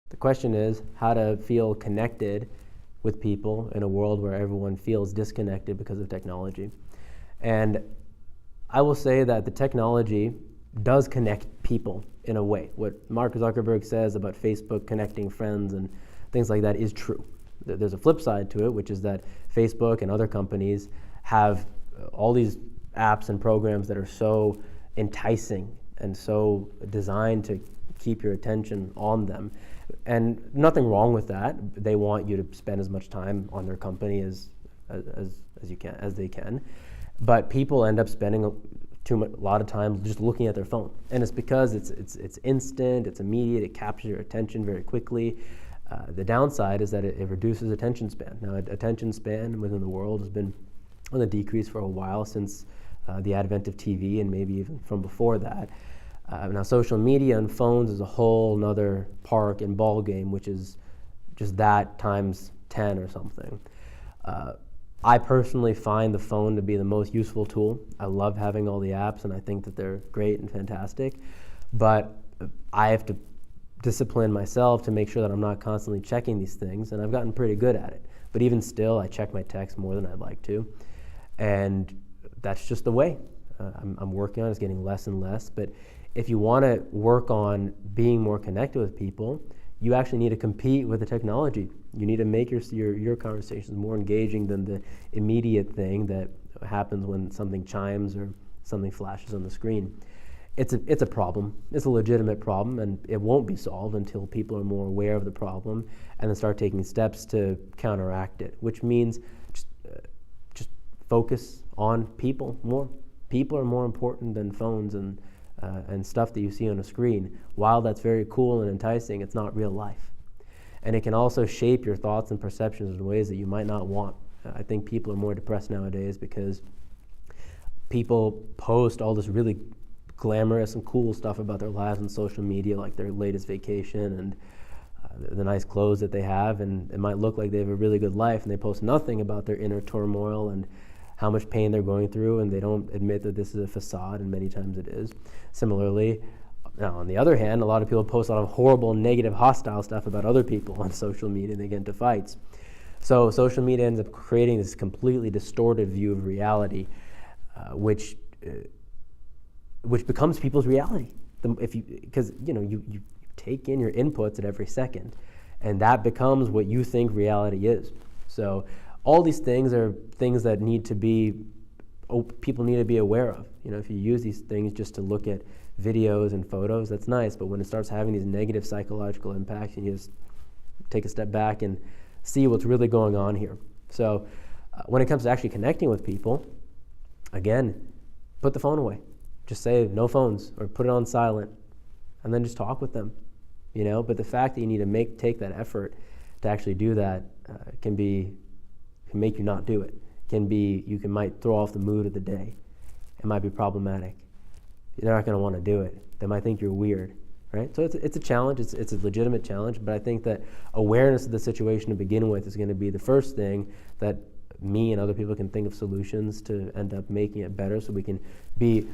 The question is how to feel connected with people in a world where everyone feels disconnected because of technology. And I will say that the technology does connect people in a way. What Mark Zuckerberg says about Facebook connecting friends and things like that is true. There's a flip side to it, which is that Facebook and other companies have all these apps and programs that are so enticing and so designed to keep your attention on them. And nothing wrong with that. They want you to spend as much time on their company as they can. But people end up spending a lot of time just looking at their phone, and it's because it's instant, it's immediate, it captures your attention very quickly. The downside is that it reduces attention span. Now, attention span within the world has been on the decrease for a while since the advent of TV, and maybe even from before that. Now, social media and phones is a whole nother park and ball game, which is just that times 10 or something. I personally find the phone to be the most useful tool. I love having all the apps, and I think that they're great and fantastic. But I have to discipline myself to make sure that I'm not constantly checking these things, and I've gotten pretty good at it. But even still, I check my texts more than I'd like to. And that's just the way. I'm working on it. It's getting less and less. But if you want to work on being more connected with people, you actually need to compete with the technology. You need to make your conversations more engaging than the immediate thing that happens when something chimes or something flashes on the screen. It's a problem. It's a legitimate problem, and it won't be solved until people are more aware of the problem and then start taking steps to counteract it, which means just focus on people more. People are more important than phones and stuff that you see on a screen. While that's very cool and enticing, it's not real life. And it can also shape your thoughts and perceptions in ways that you might not want. I think people are more depressed nowadays because people post all this really glamorous and cool stuff about their lives on social media, like their latest vacation and the nice clothes that they have, and it might look like they have a really good life, and they post nothing about their inner turmoil and how much pain they're going through, and they don't admit that this is a facade, and many times it is. Similarly, now on the other hand, a lot of people post a lot of horrible, negative, hostile stuff about other people on social media, and they get into fights. So social media ends up creating this completely distorted view of reality, which becomes people's reality. Because you take in your inputs at every second, and that becomes what you think reality is. So all these things are things that people need to be aware of. If you use these things just to look at videos and photos, that's nice, but when it starts having these negative psychological impacts, you just take a step back and see what's really going on here. So when it comes to actually connecting with people, again, put the phone away. Just say no phones, or put it on silent, and then just talk with them. But the fact that you need to take that effort to actually do that can make you not do it. Might throw off the mood of the day. It might be problematic. They're not going to want to do it. They might think you're weird, right? So it's a challenge. It's a legitimate challenge, but I think that awareness of the situation to begin with is going to be the first thing that me and other people can think of solutions to end up making it better, so we can be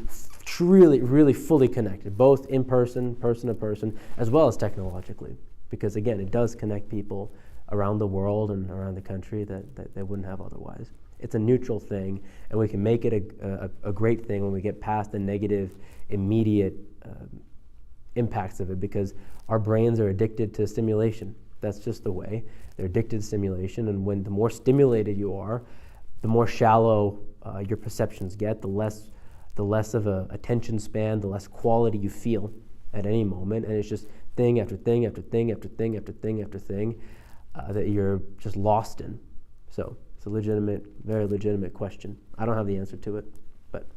really, really fully connected, both in person to person, as well as technologically. Because again, it does connect people around the world and around the country that they wouldn't have otherwise. It's a neutral thing, and we can make it a great thing when we get past the negative, immediate impacts of it, because our brains are addicted to stimulation. That's just the way. They're addicted to stimulation, and when the more stimulated you are, the more shallow your perceptions get, the less of a attention span, the less quality you feel at any moment, and it's just thing after thing after thing after thing after thing after thing that you're just lost in. So it's a very legitimate question. I don't have the answer to it, but